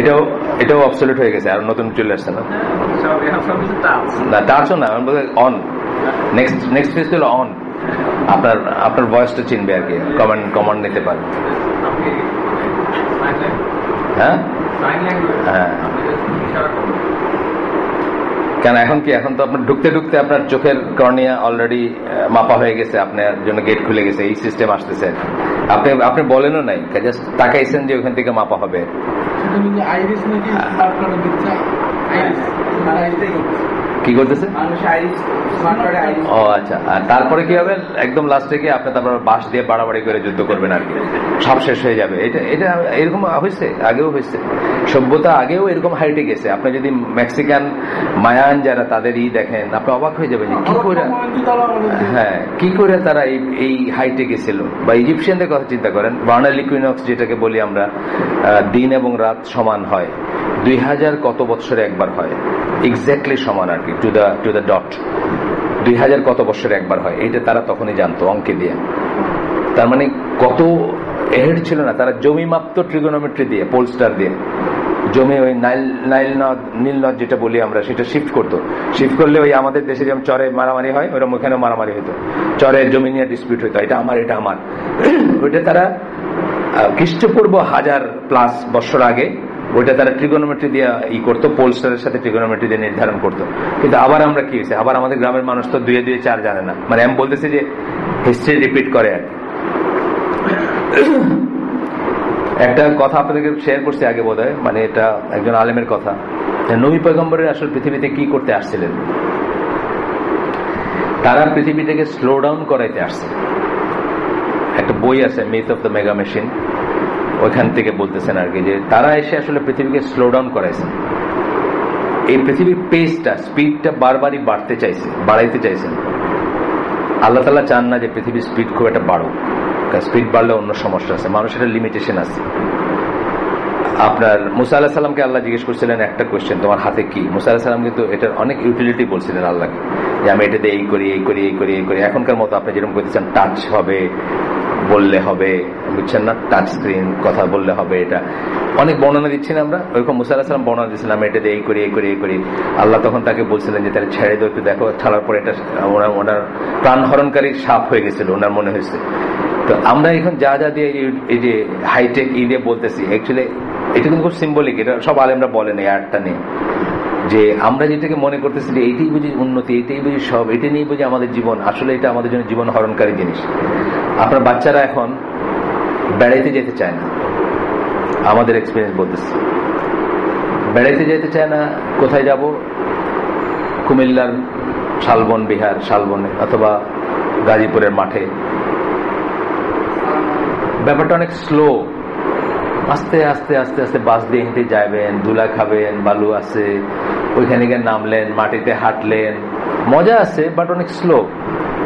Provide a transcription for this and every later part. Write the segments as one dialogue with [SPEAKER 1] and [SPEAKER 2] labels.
[SPEAKER 1] এটাও এটাও অবসলিউট হয়ে গেছে, আর নতুন চলে আসছে না, টাচও না, অন। নেক্সট ফেজ হলো অন। আপনার ভয়েসটা চিনবে আর কি, কমান্ড নিতে পারে। হ্যাঁ হ্যাঁ, কেন এখন কি, এখন তো আপনার ঢুকতে ঢুকতে আপনার চোখের কর্নিয়া অলরেডি মাপা হয়ে গেছে, আপনার জন্য গেট খুলে গেছে, এই সিস্টেম আসতেছে। আপনি বলেনও নাই, জাস্ট তাকাইছেন যে ওখান থেকে মাপা হবে। কি করতেছে? ও আচ্ছা, আর তারপরে কি হবে? একদম লাস্টে গিয়ে আপনি তারপর বাঁশ দিয়ে বাড়াবাড়ি করে যুদ্ধ করবেন আর কি, সব শেষ হয়ে যাবে। এটা এরকম হয়েছে, আগেও হয়েছে, সভ্যতা আগেও এরকম হাইটে গেছে। আপনি যদি মেক্সিকান মায়ান যারা তাদের দেখেন, আপনি অবাক হয়ে যাবেন যে কি করে, হ্যাঁ কি করে তারা এই হাইটে গেছিল। বা ইজিপশিয়ানদের কথা চিন্তা করেন, ভার্নাল ইকুইনক্স যেটাকে বলি আমরা, দিন এবং রাত সমান হয়, 2000 কত বছরে একবার হয়, এক্স্যাক্টলি সমান আর কি, টু দ্য ডট 2000 কত বছরে একবার হয়। এটা তারা তখনই জানতো অঙ্কে দিয়ে। তার মানে কত এহেড ছিল না, তারা জমি মাপতো ট্রিগোনোমেট্রি দিয়ে, পোলস্টার দিয়ে। জমি ওই নীল নদ যেটা বলি আমরা, সেটা শিফট করতো। শিফট করলে ওই আমাদের দেশে যেমন চরে মারামারি হয়, ওরকম ওখানে মারামারি হতো, চরে জমি নিয়ে ডিসপিউট হতো, এটা আমার এটা আমার। ওইটা তারা খ্রিস্টপূর্ব 1000+ বছর আগে ওইটা তারা ট্রিগোনোমেট্রি দিয়ে করতো, পোলস্টারের সাথে ট্রিগোনোমেট্রি দিয়ে নির্ধারণ করতো। কিন্তু আবার আমরা কি হয়েছে, আবার আমাদের গ্রামের মানুষ তো 2 2 4 জানে না। মানে আমি বলতেছি যে হিস্ট্রি রিপিট করে আর কি। একটা কথা আপনাদেরকে শেয়ার করছি আগে বোধহয়, মানে এটা একজন আলেমের কথা, নবী পয়গম্বরের আসলে পৃথিবীতে কি করতে আসছিলেন। তারা পৃথিবীটাকে স্লো ডাউন করাইতে আসছে। একটা বই আছে, myth of the mega machine, ওইখান থেকে বলতেছেন আর কি, যে তারা এসে আসলে পৃথিবীকে স্লো ডাউন করাইছেন। এই পৃথিবীর পেসটা, স্পিডটা বারবারই বাড়াইতে চাইছেন। আল্লাহ তাআলা চান না যে পৃথিবীর স্পিড খুব একটা বাড়ুক, স্পিড বাড়লে অন্য সমস্যা আছে, মানুষের লিমিটেশন আছে। আপনার মুসা আলাইহিস সালামকে আল্লাহ জিজ্ঞেস করছিলেন একটা কোয়েশ্চেন, তোমার হাতে কি? মুসা আলাইহিস সালাম কিন্তু এটার অনেক ইউটিলিটি বলছিলেন আল্লাহকে, যে আমি এটা দিয়ে এই করি এই করি এই করি এই করি। এখনকার মতো আপনি যেরকম করতেছেন, টাচ হবে বললে হবে, বুঝছেন না, টাচ স্ক্রিন কথা বললে হবে, এটা অনেক বর্ণনা দিচ্ছি না আমরা, ওইরকম মুসা আলাইহিস সালাম বর্ণনা দিচ্ছিলাম, এটা দিয়ে এই করি এই করি এই করি। আল্লাহ তখন তাকে বলছিলেন যে তাহলে ছেড়ে দাও, একটু দেখো। ছাড়ার পর এটা ওনার প্রাণ হরণকারী সাপ হয়ে গেছিল, ওনার মনে হয়েছে। তো আমরা এখন যা যা দিয়ে এই যে হাইটেক দিয়ে বলতেছি, অ্যাকচুয়ালি এটা কিন্তু খুব সিম্বলিক। এটা সব আলেমরা বলেন এই আর্টটা নিয়ে, যে আমরা যেটাকে মনে করতেছি যে এইটাই বুঝি উন্নতি, এটাই বুঝি সব, এটা নিয়ে বুঝি আমাদের জীবন, আসলে এটা আমাদের জন্য জীবন হরণকারী জিনিস। আপনার বাচ্চারা এখন বেড়াইতে যেতে চায় না, আমাদের এক্সপিরিয়েন্স বলতেছি, বেড়াইতে যেতে চায় না। কোথায় যাব? কুমিল্লার শালবন, বিহার শালবনে, অথবা গাজীপুরের মাঠে। ব্যাপারটা অনেক স্লো, আস্তে আস্তে আস্তে আস্তে বাস দিয়ে হেঁটে যাবেন, ধুলা খাবেন, বালু আছে, ওইখানে গিয়ে নামলেন, মাটিতে হাঁটলেন, মজা আছে, বাট অনেক স্লো।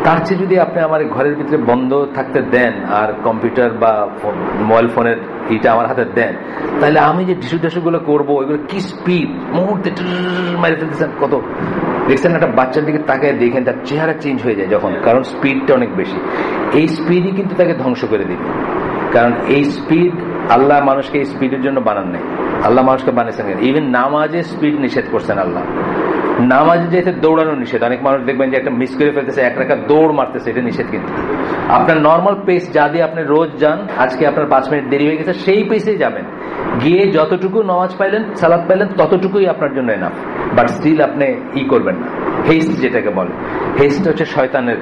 [SPEAKER 1] তার চেয়ে যদি আপনি আমার ঘরের ভিতরে বন্ধ থাকতে দেন, আর কম্পিউটার বা মোবাইল ফোনের এটা আমার হাতে দেন, তাহলে আমি যে ঢিসু গুলো করবো, ওইগুলো কি স্পিড, মুহূর্তে মারি ফেলতেছেন। কত দেখছেন একটা বাচ্চার দিকে তাকায় দেখেন, তার চেহারা চেঞ্জ হয়ে যায় যখন, কারণ স্পিডটা অনেক বেশি। এই স্পিডই কিন্তু তাকে ধ্বংস করে দিবে, কারণ এই স্পিড আল্লাহ মানুষকে এই স্পিডের জন্য বানান নাই। আল্লাহ মানুষকে বানিয়েছেন, ইভেন নামাজে স্পিড নিষেধ করছেন আল্লাহ। নামাজে যেতে দৌড়ানো নিষেধ। অনেক মানুষ দেখবেন যে একটা মিস করে ফেলতেছে, এক রাকাত দৌড় মারতেছে, এটা নিষেধ। কিন্তু আপনার নর্মাল পেস যা দিয়ে আপনি রোজ যান, আজকে আপনার 5 মিনিট দেরি হয়ে গেছে, সেই পেসেই যাবেন, গিয়ে যতটুকু নামাজ পাইলেন, সালাত পাইলেন, ততটুকুই আপনার জন্য এনাফ। বাট স্টিল আপনি করবেন না, হেস্ট যেটাকে বলে। হেস্ট হচ্ছে শয়তানের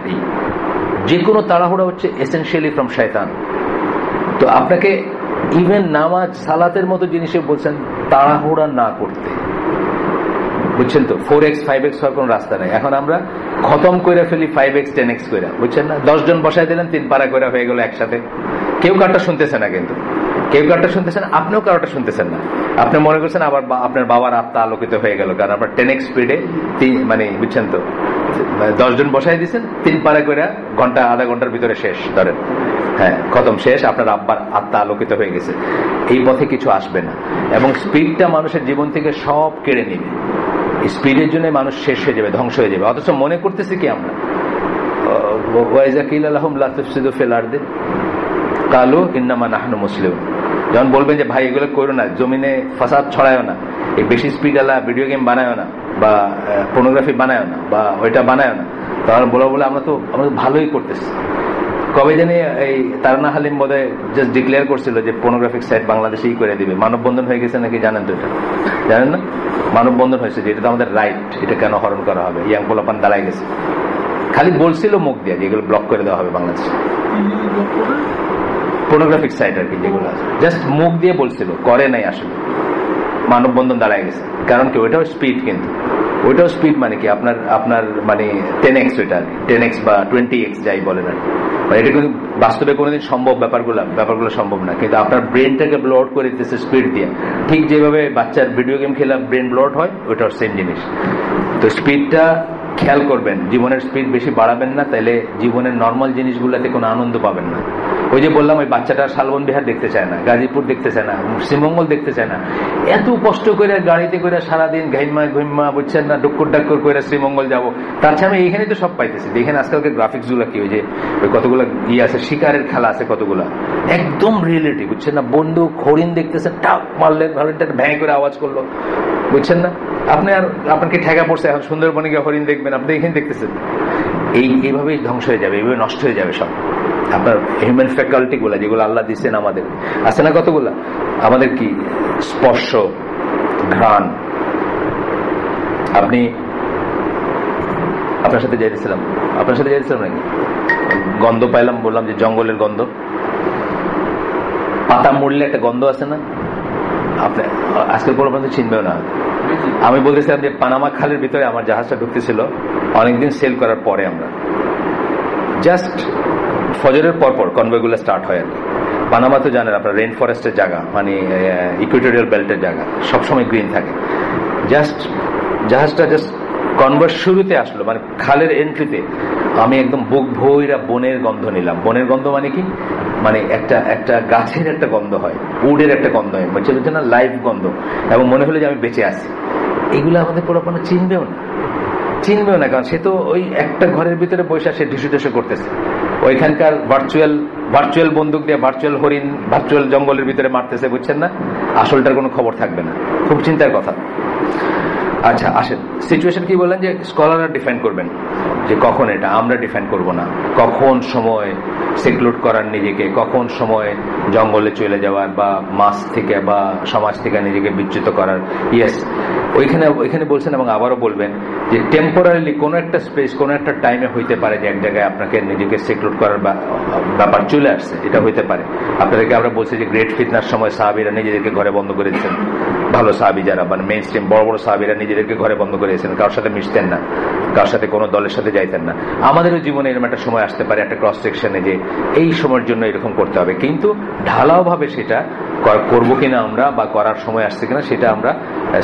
[SPEAKER 1] যে কোনো তাড়াহুড়া হচ্ছে এসেনশিয়ালি ফ্রম শয়তান। তো আপনাকে ইভেন নামাজ সালাতের মতো জিনিসে বলছেন তাড়াহুড়া না করতে, বুঝছেন তো। 4x 5x হওয়ার কোন রাস্তা নেই। এখন আমরা খতম করে ফেলি 5x 10x করে, বুঝছেন না। 10 জন বসাই দিলেন, 3 পারা করে হয়ে গেল একসাথে। কেউ কারটা শুনতেছে না, কিন্তু কেউ কারটা শুনতেছেন, আপনিও কারোটা শুনতেছেন না। আপনি মনে করছেন আবার আপনার বাবার আত্মা আলোকিত হয়ে গেল, কারণ আপনার 10x স্পিডে, মানে বুঝছেন তো, 10 জন বসাই দিচ্ছেন, 3 পারা করে ঘন্টা, আধা ঘন্টার ভিতরে শেষ, ধরেন, হ্যাঁ খতম, শেষ। আপনার আব্বার আত্মা আলোকিত হয়ে গেছে। এই পথে কিছু আসবে না, এবং স্পিডটা মানুষের জীবন থেকে সব কেড়ে নিবে। স্পিডের জন্য মানুষ শেষ হয়ে যাবে, ধ্বংস হয়ে যাবে। অথচ মনে করতেছি কি আমরা, ওয়াইজা কিল আলাহুম লা তুফসিদু ফিল আরদি কালু ইন্নামা নাহনু মুসলিমুন। যখন বলবেন যে ভাই এগুলো করো না, জমিনে ফাসাদ ছড়ায়ও না, এই বেশি স্পিড আলা ভিডিও গেম বানায়ও না, বা পর্নোগ্রাফি বানায়ও না, বা ওইটা বানায়ও না, তখন বলে আমরা তো ভালোই করতেছি। কবে জানি এই তারানা হালিম বোধহয় জাস্ট ডিক্লেয়ার করছিল যে পর্নোগ্রাফিক সাইট বাংলাদেশেই করে দিবে। মানববন্ধন হয়ে গেছে নাকি জানেন তো? এটা জানেন না? মানববন্ধন হয়েছে যে এটা তো আমাদের রাইট, এটা কেন হরণ করা হবে? ইয়াং পোলাপান দাঁড়ায় গেছে, খালি বলছিল মুখ দিয়ে যে এগুলো ব্লক করে দেওয়া হবে বাংলাদেশে, পর্নোগ্রাফিক সাইট আর কি যেগুলো আছে, জাস্ট মুখ দিয়ে বলছিল, করে নাই আসলে। মানববন্ধন দাঁড়ায় গেছে, কারণ কি ওইটাও স্পিড, কিন্তু ওইটাও স্পিড মানে কি আপনার মানে 10x, ওইটা 10x বা 20x যাই বলেন আর এটা কিন্তু বাস্তবে কোনোদিন সম্ভব, ব্যাপারগুলো সম্ভব না, কিন্তু আপনার ব্রেনটাকে ব্লো আউট করে দিতেছে স্পিড দিয়ে। ঠিক যেভাবে বাচ্চার ভিডিও গেম খেলা ব্রেন ব্লো আউট হয়, ওইটাও সেম জিনিস। তো স্পিডটা খেয়াল করবেন, জীবনের স্পিড বেশি বাড়াবেন না, তাহলে জীবনের নর্মাল জিনিসগুলোতে কোনো আনন্দ পাবেন না। ওই যে বললাম, ওই বাচ্চাটা শালবন বিহার দেখতে চায় না, গাজীপুর দেখতে চায় না, শ্রীমঙ্গল দেখতে চায় না, এত কষ্ট করে গাড়িতে করে সারাদিন ঘুমা বুঝছেন না, ডুক্কুর ডাক্কুর করে শ্রীমঙ্গল যাবো, তার চেয়ে আমি এইখানে তো সব পাইতেছি। দেখেন আজকালকে গ্রাফিক্স গুলা কি, ওই যে ওই কতগুলো আছে, শিকারের খেলা আছে কতগুলা, একদম রিয়েলিটি, বুঝছেন না? বন্দুক হরিণ দেখতেছেন, টাক মারলেন, হরিণটা ভ্যাঁ করে আওয়াজ করলো, বুঝছেন না? আপনাকে ঠেকা পড়ছে, এখন সুন্দরবনে গিয়ে হরিণ দেখবেন, আপনি এখানে দেখতেছেন। এইভাবেই ধ্বংস হয়ে যাবে, এইভাবে নষ্ট হয়ে যাবে সব আপনার হিউম্যান ফ্যাকাল্টি গুলা, যেগুলো আল্লাহ দিচ্ছেন আমাদের, আছে না কতগুলা? আমাদের কি স্পর্শ, ঘ্রাণ। আপনার সাথে যাইতেছিলাম নাকি, গন্ধ পাইলাম, বললাম যে জঙ্গলের গন্ধ, পাতা মুড়লে একটা গন্ধ আছে না? আপনি আজকাল কোনো পর্যন্ত চিনবেও না। আমি বলতেছিলাম যে পানামা খালের ভিতরে আমার জাহাজটা ঢুকতেছিল অনেকদিন সেল করার পরে, আমরা জাস্ট ফজরের পরপর কনভয়গুলো স্টার্ট হয় আর কি। পানামা তো জানেন আপনার রেইন ফরেস্টের জায়গা, মানে ইকুয়েটোরিয়াল বেল্টের জায়গা, সবসময় গ্রিন থাকে। জাহাজটা কনভয় শুরুতে আসলো, মানে খালের এন্ট্রিতে আমি একদম বুক ভইরা বনের গন্ধ নিলাম। বনের গন্ধ মানে কি, মানে একটা গাছের একটা গন্ধ হয়, উডের একটা গন্ধ হয়, বুঝছে না, লাইভ গন্ধ, এবং মনে হলো যে আমি বেঁচে আছি। এগুলো আমাদের পুরোপুরি চিনবেও না, কারণ সে তো ওই একটা ঘরের ভিতরে বসে সে ঢিসু করতেছে, ওইখানকার ভার্চুয়াল বন্দুক দিয়ে ভার্চুয়াল হরিণ ভার্চুয়াল জঙ্গলের ভিতরে মারতেছে, বুঝছেন না? আসলটার কোনো খবর থাকবে না, খুব চিন্তার কথা। আচ্ছা আসেন, সিচুয়েশন কি বললেন যে স্কলাররা ডিফাইন করবেন যে কখন, এটা আমরা ডিফাইন করব না, কখন সময় সেক্লুড করার নিজেকে, কখন সময় জঙ্গলে চলে যাওয়ার বা মাস থেকে বা সমাজ থেকে নিজেকে বিচ্যুত করার। ইয়েস, ওইখানে বলছেন এবং আবারও বলবেন যে টেম্পোরারিলি কোনো একটা স্পেস, কোনো একটা টাইমে হইতে পারে যে এক জায়গায় আপনাকে নিজেকে সেক্লুড করার ব্যাপার চলে আসছে, এটা হইতে পারে। আপনাদেরকে আমরা বলছি যে গ্রেট ফিতনার সময় সাহাবীরা নিজেদেরকে ঘরে বন্ধ করে দিচ্ছেন, ভালো সাহাবী যারা, মানে মেইন স্ট্রিম বড় বড় সাহাবীরা নিজেদেরকে ঘরে বন্ধ করে দিয়েছেন, কারোর সাথে মিশতেন না, কারোর সাথে কোনো দলের সাথে যাইতেন না। আমাদেরও জীবনে এরকম একটা সময় আসতে পারে, একটা ক্রস সেকশনে, যে এই সময়ের জন্য এরকম করতে হবে, কিন্তু ঢালাও ভাবে সেটা করবো কিনা আমরা, বা করার সময় আসছে কিনা, সেটা আমরা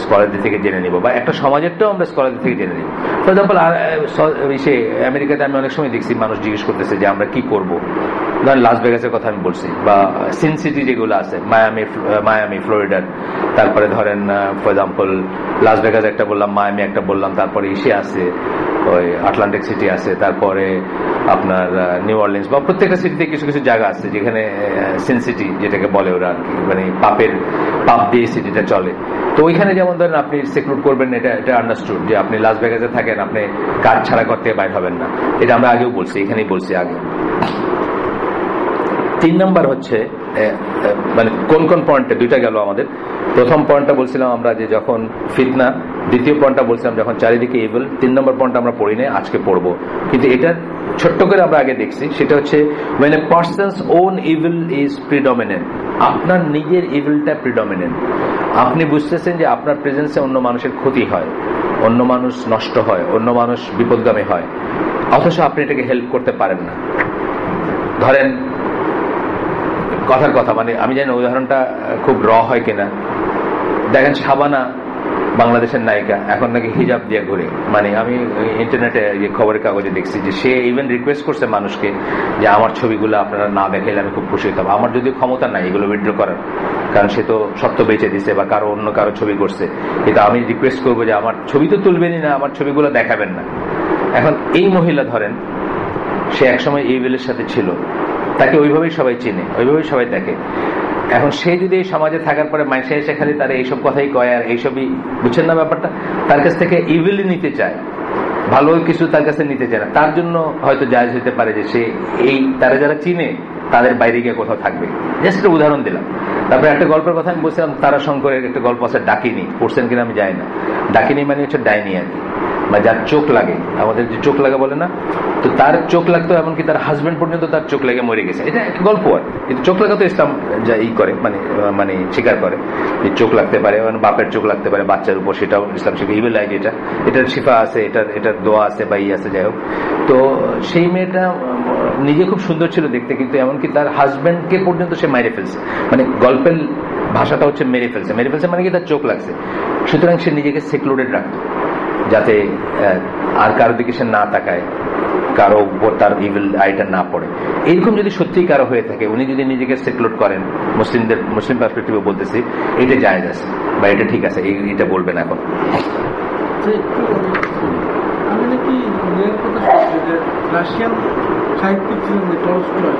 [SPEAKER 1] স্কলারদের থেকে জেনে নিব, বা একটা সমাজেরটাও আমরা স্কলারদের থেকে জেনে নিব। ফর এক্সাম্পল, আমেরিকাতে আমি অনেক সময় দেখছি মানুষ জিজ্ঞেস করতেছে যে আমরা কি করবো, ধরেন লাস ভেগাসের কথা আমি বলছি, বা সিন সিটি যেগুলো আছে, মায়ামি ফ্লোরিডার, তারপরে ধরেন ফর এক্সাম্পল লাস ভেগাস একটা বললাম, মায়ামি একটা বললাম, তারপরে ইসে আছে ওই আটলান্টিক সিটি আছে, তারপরে আপনার নিউ অরলিন্স, বা প্রত্যেকটা সিটিতে কিছু কিছু জায়গা আছে যেখানে সিন সিটি যেটাকে বলে ওরা আর কি, মানে পাপ দিয়ে সিটিটা চলে। তো ওইখানে যেমন ধরেন আপনি সেক্লুড করবেন, এটা আন্ডারস্টুড, যে আপনি লাস ভেগাসে থাকেন, আপনি কাজ ছাড়া করতে বাইর হবেন না, এটা আমরা আগেও বলছি, এখানেই বলছি আগে। 3 নম্বর হচ্ছে, মানে কোন পয়েন্টে, দুইটা গেল আমাদের। প্রথম পয়েন্টটা বলছিলাম আমরা যে যখন ফিতনা, দ্বিতীয় পয়েন্টটা বলছিলাম যখন চারিদিকে ইভিল। 3 নম্বর পয়েন্ট আমরা পড়ি নাই, আজকে পড়বো, কিন্তু এটার ছোট্ট করে আমরা আগে দেখছি। সেটা হচ্ছে when a person's own evil is predominant, আপনার নিজের ইভিলটা প্রিডমিনেন্ট। আপনি বুঝতেছেন যে আপনার প্রেজেন্সে অন্য মানুষের ক্ষতি হয়, অন্য মানুষ নষ্ট হয়, অন্য মানুষ বিপদগামী হয়, অথচ আপনি এটাকে হেল্প করতে পারেন না। ধরেন কথার কথা, মানে আমি জানি না উদাহরণটা খুব হয় কিনা, দেখেন শাবানা বাংলাদেশের নায়িকা এখন নাকি হিজাব দিয়ে ঘুরে, মানে আমি ইন্টারনেটে খবরের কাগজে দেখছি যে সে ইভেন রিকোয়েস্ট করছে মানুষকে যে আমার ছবিগুলো আপনারা না দেখাইলে আমি খুব খুশি হতাম। আমার যদি ক্ষমতা নাই এগুলো উইথড্র করার, কারণ সে তো সত্য বেঁচে দিছে বা অন্য কারো ছবি করছে, কিন্তু আমি রিকোয়েস্ট করবো যে আমার ছবি তো তুলবেনই না, আমার ছবিগুলো দেখাবেন না। এখন এই মহিলা ধরেন সে একসময় ইভিলের সাথে ছিল, তাকে ওইভাবেই সবাই চিনে, ওইভাবেই সবাই দেখে। এখন সে যদি এই সমাজে থাকার পরে মানুষে এসে খালি তারা এইসব কথাই কয় আর এইসবই, বুঝছেন না ব্যাপারটা, তার কাছ থেকে ইভিলি নিতে চায়, ভালো কিছু তার কাছে নিতে চায় না, তার জন্য হয়তো জায়েজ হতে পারে যে সে এই তারা যারা চিনে তাদের বাইরে গিয়ে কোথাও থাকবে। জাস্ট একটা উদাহরণ দিলাম। তারপরে একটা গল্পের কথা আমি বলছিলাম, তারা শঙ্করের একটা গল্প আছে ডাকিনী, পড়ছেন কিনা আমি জানি না। ডাকিনী মানে হচ্ছে ডাইনি আর কি, বা যার চোখ লাগে, আমাদের যে চোখ লাগা বলে না, তো তার চোখ লাগতো, এমনকি তার হাজবেন্ড পর্যন্ত তার চোখ লেগে মরে গেছে। এটা একটা গল্প আর, কিন্তু চোখ লাগা তো ইসলাম যা ই করে, মানে স্বীকার করে যে চোখ লাগতে পারে, মানে বাপের চোখ লাগতে পারে বাচ্চার উপর, সেটাও ইসলাম শিখে ইভিল আই, এটার শিফা আছে, এটার দোয়া আছে বা ই আছে, যাই হোক। তো সেই মেয়েটা নিজে খুব সুন্দর ছিল দেখতে, কিন্তু এমনকি তার হাজবেন্ডকে পর্যন্ত সে মেরে ফেলছে, মানে গল্পের ভাষাটা হচ্ছে মেরে ফেলছে মানে কি তার চোখ লাগছে। সুতরাং সে নিজেকে সেক্লুডেড রাখতো, যাতে আর কারো দিকে সে না তাকায়, কারো উপর তার ইভিল আইটা না পড়ে। এইরকম যদি সত্যিই কারো হয়ে থাকে, উনি যদি নিজেকে সেক্লুড করেন, মুসলিম পার্সপেক্টিভে বলতেছি, এটা জায়েজ আছে বা এটা ঠিক আছে, এটা বলবেন এখন।
[SPEAKER 2] আমি নাকি কথা শুনছি যে রাশিয়ান সাহিত্যিক ছিলেন যে টলস্টয়,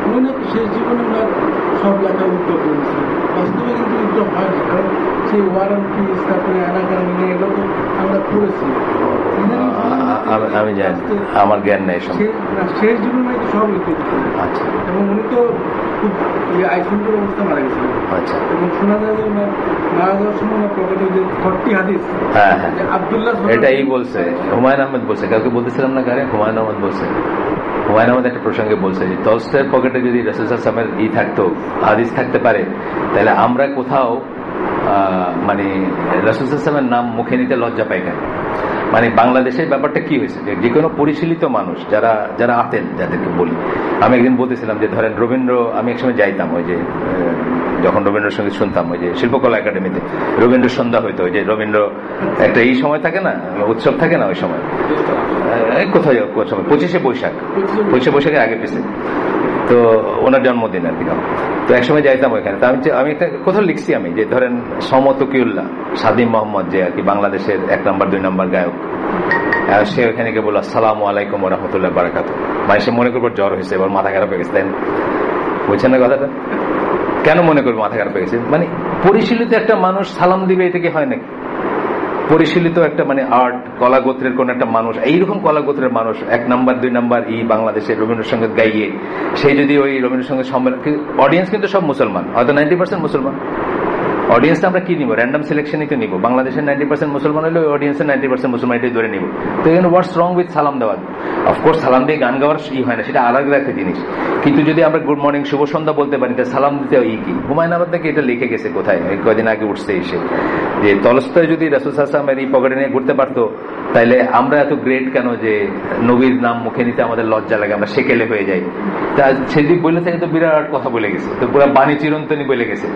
[SPEAKER 2] উনি নাকি শেষ জীবনে ওনার সব লেখার উদ্যোগ করেছিলেন। বাস্তবে কিন্তু উদ্যোগ হয় না, কারণ সেই ওয়ার অ্যান্ড পিস, তারপরে অ্যানাকারণে, এগুলো তো আমরা পড়েছি।
[SPEAKER 1] আমি জানি, আমার জ্ঞান নেই।
[SPEAKER 2] শেষ জীবনে নাকি সব লিখে দিচ্ছিলেন, এবং উনি তো খুব আইসিউর অবস্থা মারা গেছিলেন। এবং শোনা যায় যে ওনার মারা যাওয়ার সময় ওনার পকেটে যে 40 হাদিস, আব্দুল্লাহ
[SPEAKER 1] এটাই বলছে, হুমায়ুন আহমেদ বলছে, কাউকে বলতেছিলাম না, কারে হুমায়ুন আহমেদ বলছে। হুমায়ুন আহমেদ একটা প্রসঙ্গে বলছে যে টলস্টয়ের পকেটে যদি রাসূল সাল্লাল্লাহু আলাইহি ওয়াসাল্লামের ই থাকতো, হাদিস থাকতে পারে, তাহলে আমরা কোথাও মানে রাসূল সাল্লাল্লাহু আলাইহি ওয়াসাল্লামের নাম মুখে নিতে লজ্জা পাই কেন? মানে বাংলাদেশের ব্যাপারটা কি হয়েছে, যে কোনো পরিশীলিত মানুষ যারা আতেন, যাদেরকে বলি, আমি একদিন বলতেছিলাম যে ধরেন রবীন্দ্র, আমি একসময় যাইতাম, ওই যে যখন রবীন্দ্র সঙ্গীত শুনতাম, ওই যে শিল্পকলা একাডেমিতে রবীন্দ্র সন্ধ্যা হইতো, ওই যে রবীন্দ্র একটা এই সময় থাকে না, উৎসব থাকে না, ওই সময় কোথায় 25শে বৈশাখের আগে পিছিয়ে, তো ওনার জন্মদিন আর কি। তো একসময় যাইতাম ওইখানে, তো আমি একটা কোথাও লিখছি আমি যে ধরেন সমতকিউল্লাহ সাদিম মোহাম্মদ, যে আর কি বাংলাদেশের 1 নম্বর 2 নম্বর গায়ক, সে ওখানে গিয়ে বললো আসসালামু আলাইকুম ওয়া রাহমাতুল্লাহি ওয়া বারাকাতুহু। মানে সে মনে করবো জ্বর হয়েছে, এবার মাথা খারাপ হয়ে গেছে, তাই না? বুঝছেন না কথাটা? কেন মনে করবো মাথা খারাপ হয়ে গেছে? মানে পরিশীলিত একটা মানুষ সালাম দিবে, এটা কি হয় নাকি? পরিশীলিত একটা মানে আর্ট, কলা গোত্রের কোন একটা মানুষ, এইরকম কলা গোত্রের মানুষ 1 নম্বর 2 নম্বর বাংলাদেশের রবীন্দ্রসঙ্গীত গাইয়ে, সে যদি ওই রবীন্দ্রসঙ্গীত সম্মেলন, অডিয়েন্স কিন্তু সব মুসলমান, হয়তো 90% মুসলমান। অডিয়েন্সটা আমরা কি নিব? র্যান্ডম সিলেকশনই তো নিব। বাংলাদেশের 90% মুসলমান হলে ওই অডিয়েন্সের 90% মুসলমান এটাই ধরে নিব। তো এখানে হোয়াটস রং উইথ সালাম দেওয়া? অফকোর্স সালাম দিয়ে গান গাওয়ার হয় না, সেটা আলাদা একটা জিনিস, কিন্তু যদি আমরা গুড মর্নিং শুভ সন্ধ্যা বলতে পারি, তাহলে সালাম দিতে কি? হুমায়ুন আহমেদ থেকে এটা লিখে গেছে কোথায়, কদিন আগে উঠছে এসে, যে টলস্টয় যদি রাসূল সাল্লাল্লাহু আলাইহি ওয়াসাল্লামের এই পকেটে নিয়ে ঘুরতে পারতো, তাইলে আমরা এত গ্রেট কেন যে নবীর নাম মুখে নিতে আমাদের লজ্জা লাগে, আমরা সেকেলে হয়ে যাই? তা সেদিক বলে থাকে তো বিরাট কথা বলে গেছে, তো পুরো বাণী চিরন্তনী বলে গেছে,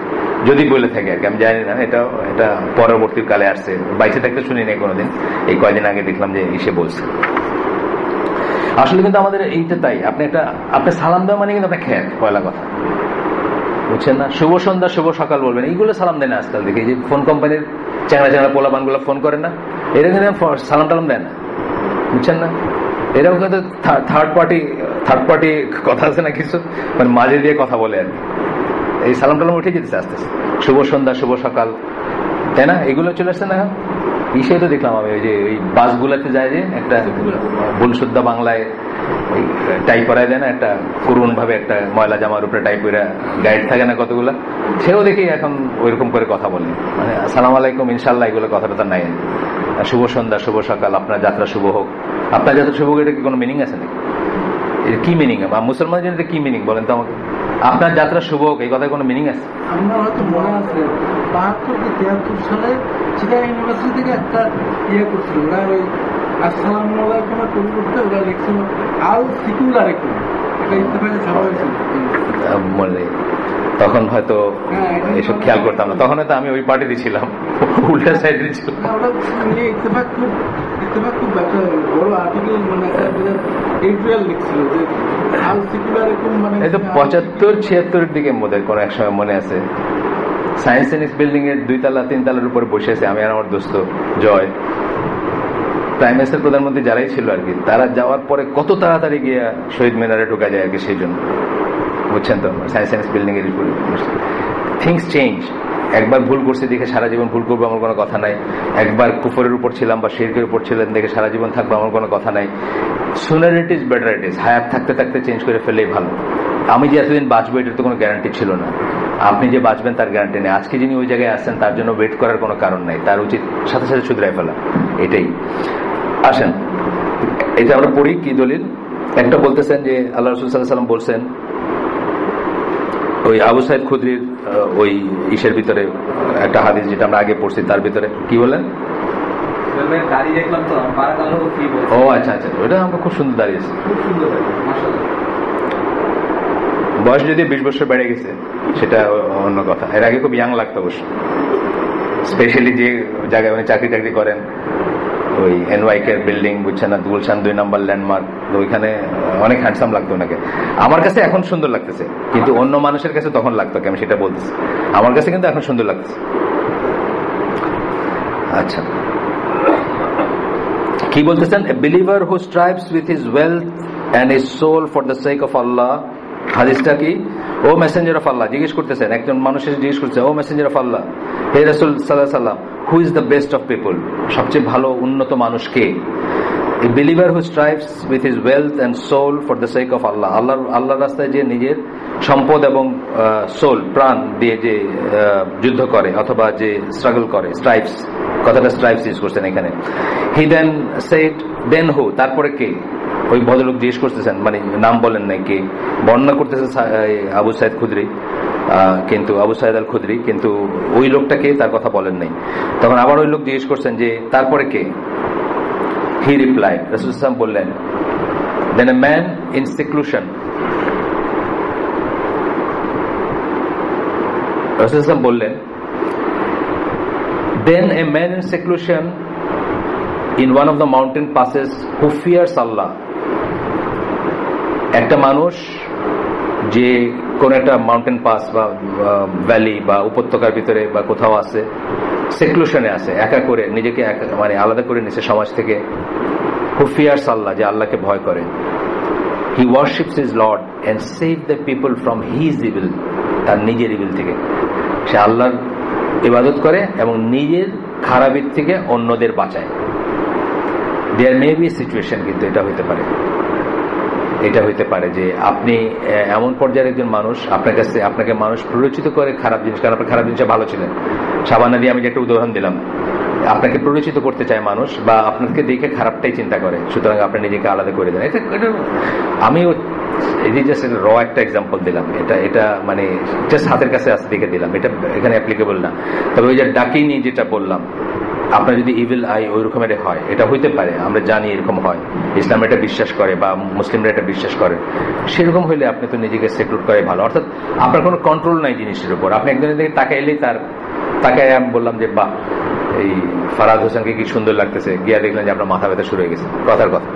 [SPEAKER 1] যদি বলে থাকে আর কি, আমি জানি না। এটা পরবর্তী কালে আসছে, বাইসে থাকতে শুনি নাই কোনোদিন, এই কয়দিন আগে দেখলাম যে এসে বলছে। আসলে কিন্তু আমাদের এইটা তাই, আপনি সালাম দেওয়া মানে কিন্তু আপনার খেয়াল, পয়লা কথা, বুঝছেন না? শুভ সন্ধ্যা শুভ সকাল বলবেন, এইগুলো সালাম দেয় না আজকাল। দেখি যে ফোন কোম্পানির চ্যাংড়া পোলাপান গুলো ফোন করে না, এরা কিন্তু সালাম টালাম দেয় না, বুঝছেন না? এরাও কিন্তু থার্ড পার্টি কথা আছে না কিছু, মানে মাঝে দিয়ে কথা বলে আর এই সালাম টালাম উঠে যেতেছে আস্তে আস্তে, শুভ সন্ধ্যা শুভ সকাল, তাই না? এগুলো চলে আসছে না। ইসে তো দেখলাম আমি, ওই যে ওই বাসগুলাতে যায় যে একটা ভুলশুদ্ধ বাংলায় টাইপ করাই দেয় না, একটা করুণ ভাবে একটা ময়লা জামার উপরে টাইপ করে গাইড থাকে না কতগুলা, সেও দেখি এখন ওইরকম করে কথা বলে, মানে আসসালামু আলাইকুম ইনশাল্লাহ, এগুলো কথাটা তো নাই। শুভ সন্ধ্যা শুভ সকাল, আপনার যাত্রা শুভ হোক, আপনার যাত্রা শুভ হোক, এটা কি কোনো মিনিং আছে নাকি? এর কি মিনিং? মুসলমানের জন্য কি মিনিং বলেন তো আমাকে? আপনার যাত্রা শুভ হোক, এই কথায় কোনো মিনিং আছে?
[SPEAKER 2] আমরা হয়তো মনে আছে 72-73 সালে চিটাগাং ইউনিভার্সিটি থেকে একটা করছিল, ওরা ওই আসসালামু আলাইকুমের পরিবর্তে ওরা লিখছিল আল সিকুলারিকুম, এটা ইত্তেফাকে ছাড়া হয়েছিল।
[SPEAKER 1] তখন হয়তো এসব খেয়াল করতাম না, তখন হয়তো আমি ওই পার্টিতে ছিলাম, উল্টা সাইডে ছিল।
[SPEAKER 2] ইত্তেফাক খুব একটা বড় আর্টিকেল, মানে এডিটোরিয়াল লিখছিল যে আল সিকুলারিকুম, মানে
[SPEAKER 1] 75-76 দিকে মোদের কোন এক সময় মনে আছে, সায়েন্স সেনিক্স বিল্ডিং এর 2 তলা 3 তলার উপরে বসে আছে আমি আর আমার দোস্ত জয়, প্রাইম মিনিস্টার প্রধানমন্ত্রী যারাই ছিল আর কি, তারা যাওয়ার পরে কত তাড়াতাড়ি গিয়ে শহীদ মিনারে ঢোকা যায় আর কি, সেই জন্য বুঝছেন তো, সায়েন্স বিল্ডিং এর থিংস চেঞ্জ। একবার ভুল করছি দেখে সারা জীবন ভুল করবো আমার কোনো কথা নাই, একবার কুফরের উপর ছিলাম বা শিরকের উপর ছিলেন দেখে সারা জীবন থাকবো আমার কোনো কথা নাই। Sooner it is better it is, হায়াত থাকতে থাকতে চেঞ্জ করে ফেলেই ভালো। আমি যে এতদিন বাঁচবো এটার তো কোনো গ্যারান্টি ছিল না, আপনি যে বাঁচবেন তার গ্যারান্টি নেই। আজকে যিনি ওই জায়গায় আসছেন তার জন্য ওয়েট করার কোনো কারণ নাই, তার উচিত সাথে সাথে শুধরাই ফেলা, এটাই। আসেন এটা আমরা পড়ি কি দলিল। একটা বলতেছেন যে আল্লাহ রাসূল সাল্লাল্লাহু আলাইহি ওয়াসাল্লাম বলছেন ওই আবু সাইদ খুদরির ওই ইসের ভিতরে একটা হাদিস যেটা আমরা আগে পড়ছি, তার ভিতরে কি বলেন? ও আচ্ছা আচ্ছা, ওটা আমরা খুব সুন্দর দাঁড়িয়েছে, বয়স যদি 20 বছর বেড়ে গেছে সেটা অন্য কথা, এর আগে খুব ইয়াং লাগতো অবশ্য, স্পেশালি যে জায়গায় উনি চাকরি টাকরি করেন, ওই এনওয়াইকের বিল্ডিং বুঝছেন না, গুলশান 2 নম্বর ল্যান্ডমার্ক, ওইখানে অনেক হ্যান্ডসাম লাগতো ওনাকে। আমার কাছে এখন সুন্দর লাগতেছে, কিন্তু অন্য মানুষের কাছে তখন লাগতো, আমি সেটা বলতেছি, আমার কাছে কিন্তু এখন সুন্দর লাগতেছে। আচ্ছা, কি বলতেছেন? A believer who strives with his wealth and his soul for the sake of Allah. হাদিসটা কি? ও মেসেঞ্জার অফ আল্লাহ, জিজ্ঞেস করতেছেন একজন মানুষের, জিজ্ঞেস করছে ও মেসেঞ্জার অফ আল্লাহ, হে রাসূল সাল্লাল্লাহু আলাইহি ওয়াসাল্লাম, who is the best of people, সবচেয়ে ভালো উন্নত মানুষ কে? A believer who strives with his wealth and soul for the sake of Allah, আল্লাহর রাস্তায় যে নিজের সম্পদ এবং সোল প্রাণ দিয়ে যে যুদ্ধ করে অথবা যে স্ট্রাগল করে, স্ট্রাইভস, কথাটা স্ট্রাইভস ইউজ করছেন এখানে। হি দেন সেড, দেন হু, তারপরে কে? ওই ভদ্রলোক জিজ্ঞেস করতেছেন, মানে নাম বলেন নাই, কে বর্ণনা করতেছেন? আবু সাইদ খুদরি, কিন্তু আবু সাইদ আল খুদরি, কিন্তু ওই লোকটাকে তার কথা বলেন নাই। তখন আবার ওই লোক জিজ্ঞেস করছেন যে তারপরে কে? হি রিপ্লাইড, রাসূল সাল্লাল্লাহু আলাইহি ওয়াসাল্লাম বললেন, দেন এ ম্যান ইন সেক্লুশন, রাসূল সাল্লাল্লাহু আলাইহি ওয়াসাল্লাম বললেন, then a man in seclusion in one of the mountain passes who fears Allah, একটা মানুষ যে কোন একটা মাউন্টেন পাস বা ভ্যালি বা উপত্যকার ভিতরে বা কোথাও আছে, সেক্লুশনে আছে, একা করে নিজেকে মানে আলাদা করে নিছে সমাজ থেকে, who fears Allah, যে আল্লাহকে ভয় করে, he worships his Lord and save the people from his evil, তার নিজের ইভিল থেকে, সে আল্লাহর ইবাদত করে এবং নিজের খারাপের থেকে অন্যদের বাঁচায়। দেয়ার মে বি সিচুয়েশন, কিন্তু এটা হইতে পারে, এটা হইতে পারে যে আপনি এমন পর্যায়ের একজন মানুষ, আপনার কাছে আপনাকে মানুষ প্ররোচিত করে খারাপ জিনিস, কারণ আপনার খারাপ জিনিসে ভালো ছিলেন। সাবানা দিয়ে আমি যে একটা উদাহরণ দিলাম, আপনাকে প্ররোচিত করতে চায় মানুষ, বা আপনাকে দেখে খারাপটাই চিন্তা করে, সুতরাং আপনি নিজেকে আলাদা করে দেন। এটা আমি জাস্ট র একটা এক্সাম্পল দিলাম, এটা মানে জাস্ট হাতের কাছে আসতে দেখে দিলাম, এটা এখানে অ্যাপ্লিকেবল না। তবে ওই যে ডাকিনি যেটা বললাম, আপনার যদি ইভিল আই ওই রকমের হয়, এটা হইতে পারে, আমরা জানি এরকম হয়, ইসলাম এটা বিশ্বাস করে বা মুসলিমরা এটা বিশ্বাস করে, সেরকম হইলে আপনি তো নিজেকে সিকিউর করে ভালো। অর্থাৎ আপনার কোনো কন্ট্রোল নাই জিনিসের উপর, আপনি একজনের দিকে তাকে এলেই তাকে আমি বললাম যে বাহ এই ফারাদ হোসেনকে কি সুন্দর লাগতেছে, গিয়া দেখলেন যে আপনার মাথা ব্যথা শুরু হয়ে গেছে, কথার কথা,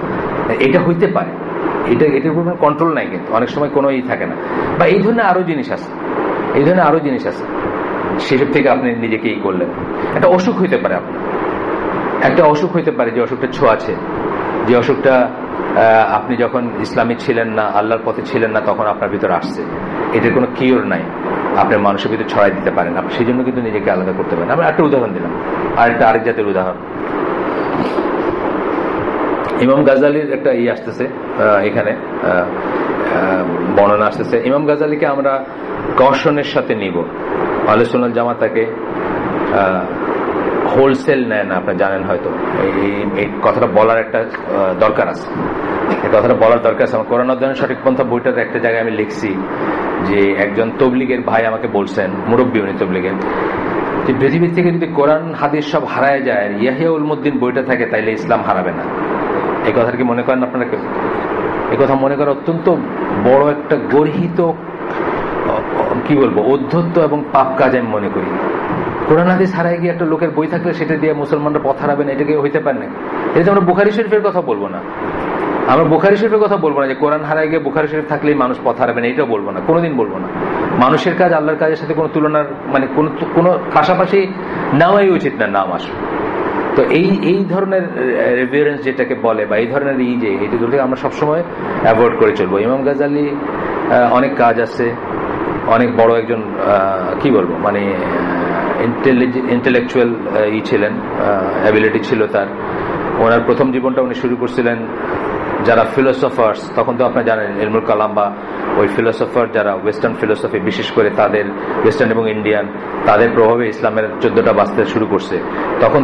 [SPEAKER 1] এটা হইতে পারে, এটার উপর কন্ট্রোল নাই, কিন্তু অনেক সময় কোনো থাকে না। বা এই ধরনের আরো জিনিস আছে, সেসব থেকে আপনি নিজেকে ই করলেন। একটা অসুখ হইতে পারে, আপনার একটা অসুখ হইতে পারে, যে অসুখটা ছোঁয়াছে, যে অসুখটা আপনি যখন ইসলামী ছিলেন না, আল্লাহর পথে ছিলেন না, তখন আপনার ভিতরে আসছে, এটার কোনো কিওর নাই, আপনার মানুষের ভিতরে ছড়াই দিতে পারেন, আপনি সেই জন্য কিন্তু নিজেকে আলাদা করতে পারেন। আমি একটা উদাহরণ দিলাম, আরেক জাতের উদাহরণ, ইমাম গাজালির একটা আসতেছে এখানে বর্ণনা আসতেছে। ইমাম গাজালিকে আমরা কশনের সাথে নিব, আহলে সুন্নাত জামাত তাকে হোলসেল নেয় না, আপনারা জানেন হয়তো, এই কথাটা বলার একটা দরকার আছে, এই কথাটা বলার দরকার আছে। আমার কোরআন অধ্যয়নের সঠিক পন্থা বইটার একটা জায়গায় আমি লিখছি যে একজন তবলিগের ভাই আমাকে বলছেন, মুরব্বী উনি তবলিগের, যে পৃথিবীর থেকে যদি কোরআন হাদিস সব হারায় যায়, ইয়াহিয়া উলমুদ্দিন বইটা থাকে, তাইলে ইসলাম হারাবে না। এই কথাটা কি মনে করেন আপনারা কেউ? এই কথা মনে করা অত্যন্ত বড় একটা গর্হিত, কি বলবো, অধ্যত্ত এবং পাপ কাজ আমি মনে করি। কোরআন হাদিস হারায় গিয়ে একটা লোকের বই থাকলে সেটা দিয়ে মুসলমানরা পথ হারাবে না, এটাকে হইতে পারে না। এটা আমরা বুখারী শরীফের কথা বলবো না, আমরা বুখারী শরীফের কথা বলবো না যে কোরআন হারায় গিয়ে বুখারী শরীফ থাকলেই মানুষ পথ হারাবে না, এটাও বলবো না, কোনোদিন বলবো না। মানুষের কাজ আল্লাহর কাজের সাথে কোনো তুলনার মানে কোনো পাশাপাশি নেওয়াই উচিত না, নাম আসবে। তো এই ধরনের রেফারেন্স যেটাকে বলে, বা এই ধরনের এটা আমরা সবসময় অ্যাভয়েড করে চলবো। ইমাম গাজালি অনেক কাজ আছে, অনেক বড় একজন কি বলবো মানে ইন্টেলেকচুয়াল ছিলেন, অ্যাবিলিটি ছিল তার। ওনার প্রথম জীবনটা উনি শুরু করছিলেন যারা ফিলোসফার্স, তখন তো আপনারা জানেন ইলমুল কালাম বা ওই ফিলোসফার যারা ওয়েস্টার্ন ফিলোসফি, বিশেষ করে তাদের ওয়েস্টার্ন এবং ইন্ডিয়ান, তাদের প্রভাবে ইসলামের 14টা বাঁচতে শুরু করছে। তখন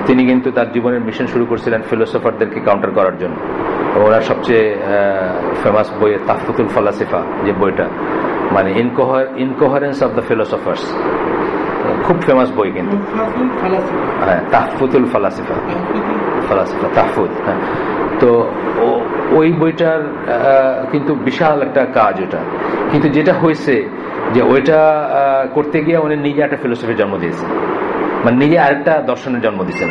[SPEAKER 1] তিনি কিন্তু তার জীবনের মিশন শুরু করছিলেন ফিলোসফারদেরকে কাউন্টার করার জন্য। ওনার সবচেয়ে ফেমাস বই তাহফুতুল ফালাসিফা, যে বইটা মানে ইনকোহারেন্স অফ দ্য ফিলোসফার্স, খুব ফেমাস বই কিন্তু। হ্যাঁ, তাহফুতুল ফালাসিফা, তাহফুত। হ্যাঁ, তো ওই বইটার কিন্তু বিশাল একটা কাজ ওটা। কিন্তু যেটা হয়েছে যে ওইটা করতে গিয়ে উনি নিজে একটা ফিলোসফির জন্ম দিয়েছে, মানে নিজে আরেকটা দর্শনের জন্ম দিয়েছেন।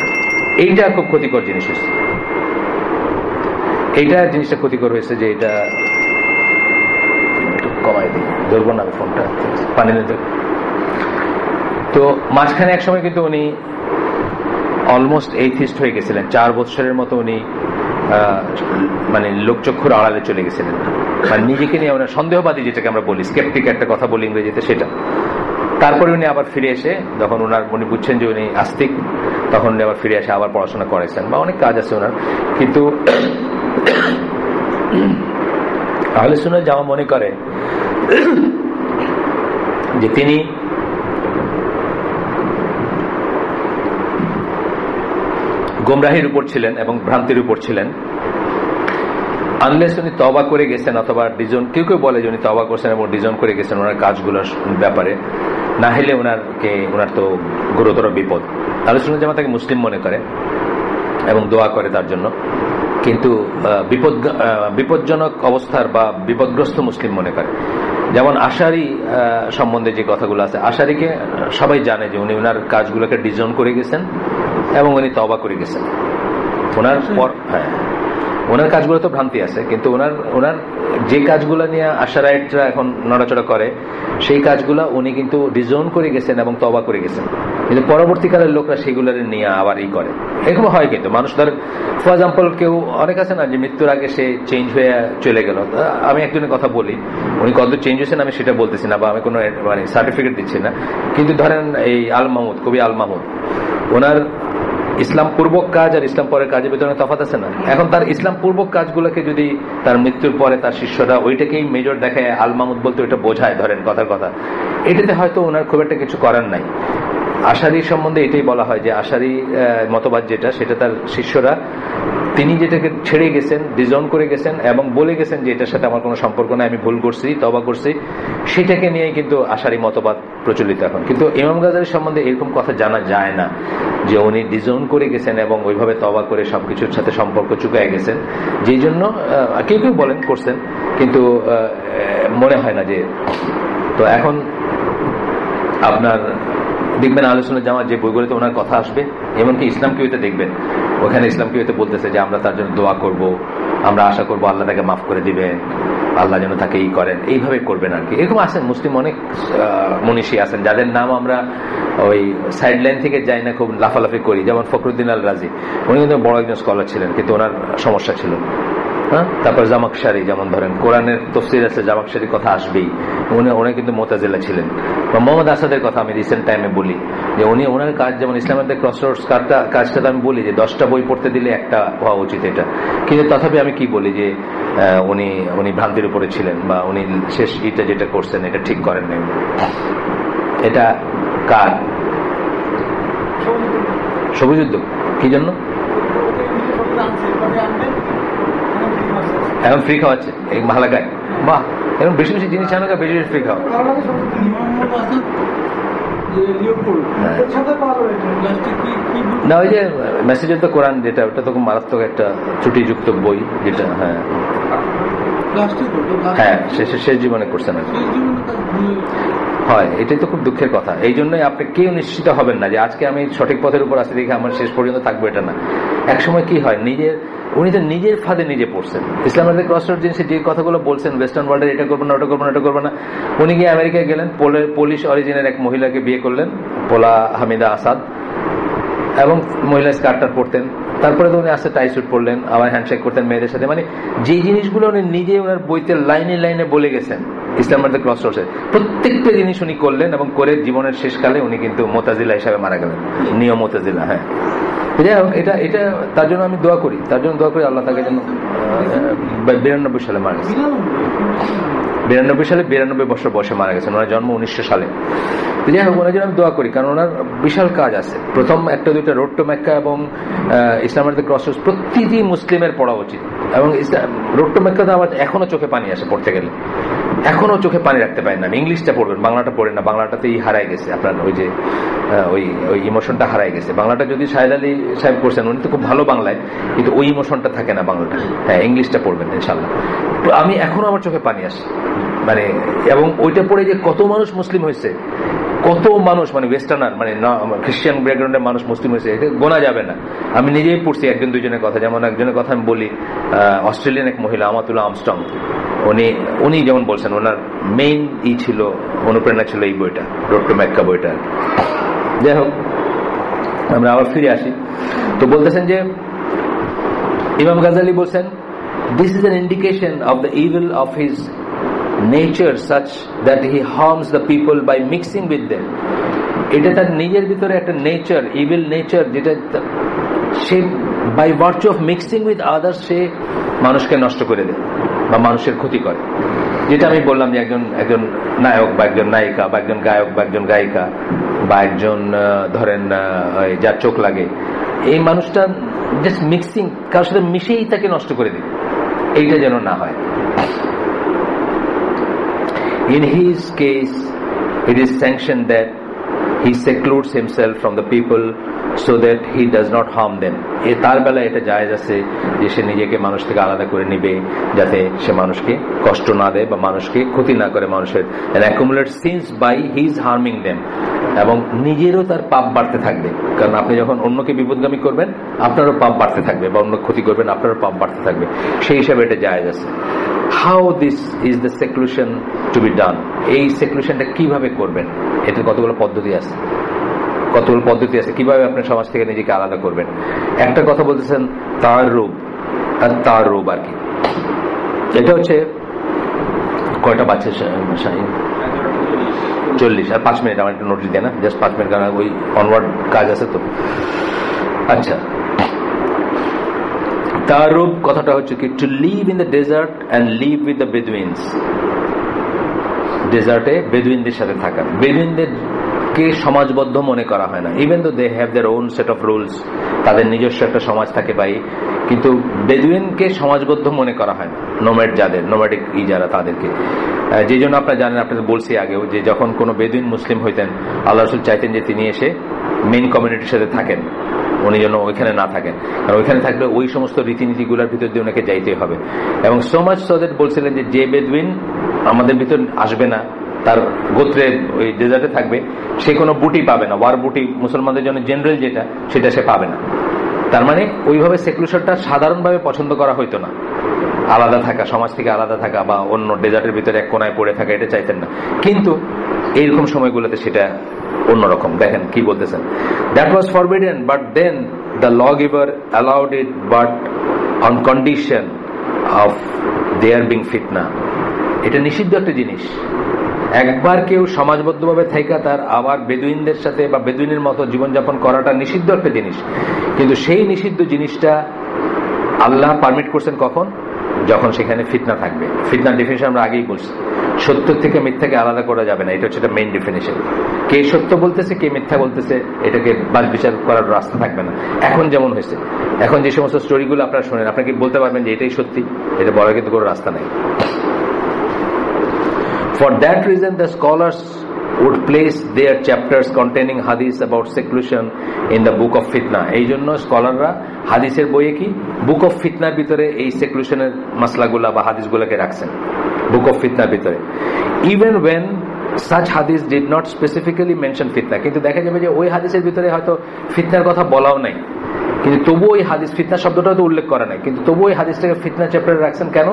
[SPEAKER 1] এইটা খুব ক্ষতিকর জিনিস হয়েছে, এইটা জিনিসটা ক্ষতিকর হয়েছে যে এটা একটু কমাই দিই, ধরবো না আমি ফোনটা, পানি নিতে। তো মাঝখানে এক সময় কিন্তু উনি অলমোস্ট এইথিস্ট হয়ে গেছিলেন, 4 বছরের মতো উনি মানে লোকচক্ষুর আড়ালে চলে গেছিলেন, মানে নিজেকে নিয়ে ওনার সন্দেহবাদী, যেটাকে আমরা বলি স্কেপটিক একটা কথা বলি ইংরেজিতে, সেটা। তারপরে উনি আবার ফিরে এসে যখন উনি বুঝছেন যে উনি আস্তিক, তখন উনি আবার ফিরে এসে আবার পড়াশোনা করেছেন বা অনেক কাজ আছে ওনার। কিন্তু আহলে সুন্নাত জামা মনে করে যে তিনি গোমরাহির উপর ছিলেন এবং ভ্রান্তির উপর ছিলেন, আনলেস উনি তওবা করে গেছেন অথবা কেউ কেউ বলে যে উনি তওবা করছেন এবং ডিজন করে গেছেন ওনার কাজগুলোর ব্যাপারে, না হলে ওনার তো গুরুতর বিপদ। আহলে সুন্নাত জামাত তাকে মুসলিম মনে করে এবং দোয়া করে তার জন্য, কিন্তু বিপজ্জনক অবস্থার বা বিপদগ্রস্ত মুসলিম মনে করে। যেমন আশারি সম্বন্ধে যে কথাগুলো আছে, আশারিকে সবাই জানে যে উনি ওনার কাজগুলোকে ডিজন করে গেছেন এবং উনি তওবা করে গেছেন। ওনার কাজগুলো তো ভ্রান্তি আছে, কিন্তু ওনার যে কাজগুলো নিয়ে আশারাইটরা এখন নড়াচড়া করে, সেই কাজগুলো উনি কিন্তু ডিজন করে গেছেন এবং তওবা করে গেছেন। কিন্তু পরবর্তীকালের লোকরা সেগুলোর নিয়ে আবার করে, এরকম হয়। কিন্তু মানুষ ধর ফর এক্সাম্পল কেউ অনেক আছে না যে মৃত্যুর আগে সে চেঞ্জ হয়ে চলে গেল। আমি একজনের কথা বলি, উনি কতদূর চেঞ্জ হয়েছেন আমি সেটা বলতেছি না বা আমি কোনো মানে সার্টিফিকেট দিচ্ছি না, কিন্তু ধরেন এই কবি আল মাহমুদ, ওনার ইসলাম পূর্বক কাজ আর ইসলাম পরের কাজের ভিতরে তফাৎ আছে না। এখন তার ইসলাম পূর্বক কাজগুলোকে যদি তার মৃত্যুর পরে তার শিষ্যরা ওইটাকেই মেজর দেখায়, আল মাহমুদ বলতে ওইটা বোঝায়, ধরেন কথার কথা, এটাতে হয়তো ওনার খুব একটা কিছু করার নাই। আশারি সম্বন্ধে এটাই বলা হয় যে আশারি মতবাদ যেটা, সেটা তার শিষ্যরা, তিনি যেটাকে ছেড়ে গেছেন, ডিজন করে গেছেন এবং বলে গেছেন যে এটার সাথে আমার কোনো সম্পর্ক নাই, আমি ভুল করছি, তওবা করছি, সেটাকে নিয়ে কিন্তু আশারি মতবাদ প্রচলিত এখন। কিন্তু ইমাম গাজালি সম্বন্ধে এরকম কথা জানা যায় না যে উনি ডিজন করে গেছেন এবং ওইভাবে তওবা করে সবকিছুর সাথে সম্পর্ক চুকায় গেছেন, যেই জন্য কেউ কেউ বলেন করছেন, কিন্তু মনে হয় না যে। তো এখন আপনার দেখবেন আহলে সুন্নাত জামাত যে বইগুলোতে ওনার কথা আসবে, এমনকি ইসলাম কিউতে দেখবেন, ওখানে ইসলাম কিউতে বলতেছে যে আমরা তার জন্য দোয়া করব, আমরা আশা করবো আল্লাহ তাকে মাফ করে দিবেন, আল্লাহ যেন তাকে করেন, এইভাবে করবেন আর কি। এরকম আছেন মুসলিম অনেক মনীষী আছেন যাদের নাম আমরা ওই সাইড লাইন থেকে যাই না, খুব লাফালাফি করি। যেমন ফখরুদ্দিন আল রাজি, উনি কিন্তু বড় একজন স্কলার ছিলেন, কিন্তু ওনার সমস্যা ছিল। হ্যাঁ, তারপর জামাকশারি, যেমন ধরেন কোরআনের তাফসীর আছে, জামাকশারির কথা আসবেই, উনি কিন্তু মুতাজিলা ছিলেন। বা মোহাম্মদ আসাদের কথা আমি রিসেন্ট টাইমে বলি যে ওনার কাজ, যেমন ইসলামের ক্রসরোডস কাজটা আমি বলি যে 10টা বই পড়তে দিলে একটা হওয়া উচিত এটা, কিন্তু তথাপি আমি কি বলি যে উনি ভ্রান্তির উপরে ছিলেন বা উনি শেষ যেটা করছেন এটা ঠিক করেন নাই। এটা কার সবুযুদ্ধ কি জন্য এখন ফ্রি খাওয়াচ্ছে এই মালাগায়? বাহ, এখন বেশি বেশি জিনিস আনো, বেশি বেশি ফ্রি খাও। না, ওই যে মেসেজের তো কোরআন যেটা, ওটা তো খুব মারাত্মক একটা ত্রুটিযুক্ত বই যেটা। হ্যাঁ হ্যাঁ, শেষ জীবনে করছেন আর কি। হয়, এটাই তো খুব দুঃখের কথা। এই জন্যই আপনি কেউ নিশ্চিত হবেন না যে আজকে আমি সঠিক পথের উপর আসতে দেখে আমার শেষ পর্যন্ত থাকবো, এটা না। একসময় কি হয়, উনি তো নিজের ফাঁদে নিজে পড়ছেন। ইসলামের ক্রসরোড জিনিসে যে কথাগুলো বলছেন, ওয়েস্টার্ন ওয়ার্ল্ডের এটা করবো না, ওটা করবো না, এটা করবো না, উনি গিয়ে আমেরিকায় গেলেন, পোলিশ অরিজিনের এক মহিলাকে বিয়ে করলেন, পোলা হামিদা আসাদ, এবং মহিলা স্কার্টার পরতেন, তারপরে তো উনি আসতে টাই স্যুট পরলেন, আবার হ্যান্ডশেক করতেন মেয়েদের সাথে। মানে যে জিনিসগুলো উনি নিজে ওনার বইতে লাইনে লাইনে বলে গেছেন ইসলামের ক্রস রোডসে, প্রত্যেকটা জিনিস উনি করলেন এবং করে জীবনের শেষকালে উনি কিন্তু মোতাজিলা হিসাবে মারা গেলেন, নিয়ম মোতাজিলা। হ্যাঁ, যাই হোক, এটা এটা তার জন্য আমি দোয়া করি, আল্লাহ তাকে যেন 92 সালে মারা গেছে। 92 সালে 92 বছর বয়সে মারা গেছেন। ওনার জন্ম 1900 সালে। যাই হোক, ওনার জন্য আমি দোয়া করি, কারণ ওনার বিশাল কাজ আছে। প্রথম 1-2টা রোড টু মেক্কা এবং ইসলামের ক্রস রোড প্রতিটি মুসলিমের পড়া উচিত। এবং রোড টু মেক্কাতে আমার এখনো চোখে পানি আসে পড়তে গেলে, এখনো চোখে পানি রাখতে পারেন না। ইংলিশটা পড়বেন, বাংলাটা পড়েন না, বাংলাটাতেই হারাই গেছে আপনার ওই যে ওই ইমোশনটা হারাই গেছে। বাংলাটা যদি শাহেদ আলী সাহেব করছেন, উনি তো খুব ভালো বাংলায়, কিন্তু ওই ইমোশনটা থাকে না বাংলাটা। হ্যাঁ, ইংলিশটা পড়বেন ইনশাল্লাহ। আমি এখনো আমার চোখে পানি আসে মানে, এবং ওইটা পড়ে যে কত মানুষ মুসলিম হয়েছে, কত মানুষ মানে ওয়েস্টার্নার মানে খ্রিস্টান ব্যাকগ্রাউন্ডের মানুষ মুসলিম হয়েছে, এটা গোনা যাবে না। আমি নিজেই পড়ছি 1-2 কথা, যেমন একজনের কথা আমি বলি, অস্ট্রেলিয়ান এক মহিলা আমাতুল্লাহ আমস্ট্রং, উনি যেমন বলছেন ওনার মেইন ছিল, অনুপ্রেরণা ছিল এই বইটা, রোড টু মেক্কা বইটা। যাই হোক, আমরা আবার ফিরে আসি। তো বলতেছেন যে ইমাম গাজালি বলছেন, this is an indication of the evil of his nature such that he harms the people by mixing with them. এটা তার নিজের ভিতরে একটা নেচার, ইভিল নেচার, যেটা সে by virtue of mixing with others সে মানুষকে নষ্ট করে দেয় বা মানুষের ক্ষতি করে। যেটা আমি বললাম যে একজন নায়ক বা একজন নায়িকা বা একজন গায়ক বা একজন গায়িকা বা একজন ধরেন যার চোখ লাগে, এই মানুষটা জাস্ট মিক্সিং কারোর সাথে মিশেই তাকে নষ্ট করে দেয়, এইটা যেন না হয়। In his case, it is sanctioned that he secludes himself from the people so that he does not harm them. তার বেলায় এটা জায়েজ আছে যে সে নিজেকে মানুষ থেকে আলাদা করে নিবে, যাতে সে মানুষকে কষ্ট না দেয় বা মানুষকে ক্ষতি না করে মানুষের, and accumulate sins by his harming them, এবং নিজেরও তার পাপ বাড়তে থাকবে। কারণ আপনি যখন অন্যকে বিপদগামী করবেন, আপনারও পাপ বাড়তে থাকবে, বা অন্য ক্ষতি করবেন, আপনারও পাপ বাড়তে থাকবে। সেই হিসাবে এটা জায়েজ আছে। How this is the seclusion to be done? এই সেক্লুশনটা কিভাবে করবেন, এটার কতগুলো পদ্ধতি আছে, কিভাবে আপনার সমাজ থেকে নিজেকে আলাদা করবেন। একটা কথা বলতেছেন তার রূপ আর কি, এটা হচ্ছে কয়টা বাচ্চা 40 আর 5 মিনিট, আমার একটু নোটিস দেয় না, জাস্ট 5 মিনিট, কারণ ওই অনওয়ার্ড কাজ আছে তো। আচ্ছা, তার রূপ কথাটা হচ্ছে কি, to live in the desert and live with the Bedouins. ডেজার্টে বেদুইনদের সাথে থাকা, বেদুইনদেরকে সমাজবদ্ধ মনে করা হয় না, even though they have their own set of rules, তাদের নিজস্ব একটা সমাজ থাকে ভাই, কিন্তু বেদুইনকে সমাজবদ্ধ মনে করা হয় না। নোম্যাডিক যারা তাদেরকে, যে জন্য আপনারা জানেন, আপনাদের বলছি আগেও, যে যখন কোনো বেদুইন মুসলিম হইতেন, আল্লাহ রাসূল চাইতেন যে তিনি এসে মেইন কমিউনিটির সাথে থাকেন, উনি যেন ওইখানে না থাকেন, কারণ ওইখানে থাকলে ওই সমস্ত রীতিনীতিগুলোর ভিতর দিয়ে ওনাকে যাইতে হবে। এবং সো মাচ সো দ্যাট বলছিলেন যে বেদুইন আমাদের ভিতর আসবে না, তার গোত্রে ওই ডেজার্টে থাকবে, সে কোনো বুটি পাবে না, ওয়ার বুটি মুসলমানদের জন্য জেনারেল যেটা, সেটা সে পাবে না। তার মানে ওইভাবে সেকুলেশনটা সাধারণভাবে পছন্দ করা হইতো না, আলাদা থাকা, সমাজ থেকে আলাদা থাকা বা অন্য ডেজার্টের ভিতরে এক কোনায় পড়ে থাকা, এটা চাইতেন না। কিন্তু এইরকম সময়গুলোতে সেটা অন্যরকম। দেখেন কি বলতেছেন, that was forbidden but then the law giver allowed it but on condition of their being ফিতনা। এটা নিষিদ্ধ একটা জিনিস। একবার কেউ সমাজবদ্ধভাবে থাকা তার আবার বেদুইনদের সাথে বা বেদুইনের মতো জীবনযাপন করাটা নিষিদ্ধ একটা জিনিস, কিন্তু সেই নিষিদ্ধ জিনিসটা আল্লাহ পারমিট করছেন কখন, যখন সেখানে ফিতনা থাকবে। ফিতনার ডেফিনেশন আমরা আগেই বলছি, সত্য থেকে মিথ্যাকে আলাদা করা যাবে না, এটা হচ্ছে মেইন ডেফিনেশন। কে সত্য বলতেছে কে মিথ্যা বলতেছে, এটাকে বাছ বিচার করার রাস্তা থাকবে না। এখন যেমন হয়েছে, এখন যে সমস্ত স্টোরিগুলো আপনারা শোনেন, আপনাকে বলতে পারবেন যে এটাই সত্যি, এটা বলার কিন্তু কোনো রাস্তা নাই। For that reason, the scholars would place their chapters containing hadith about seclusion in the book of fitna. এই জন্য স্কলাররা হাদিসের বইয়ে কি বুক অফ ফিতনার ভিতরে এই সেকুলেশনের মাসলাগুলা বা হাদিসগুলোকে রাখছেন বুক অফ ফিতনার ভিতরে। Even when such hadith did not specifically mention fitna, কিন্তু দেখা যাবে যে ওই হাদিসের ভিতরে হয়তো ফিতনার কথা বলাও নাই, কিন্তু তবুও ওই হাদিস, ফিতনা শব্দটা তো উল্লেখ করা নাই, কিন্তু তবুও ওই হাদিসটাকে ফিতনা চ্যাপ্টারে রাখছেন কেন?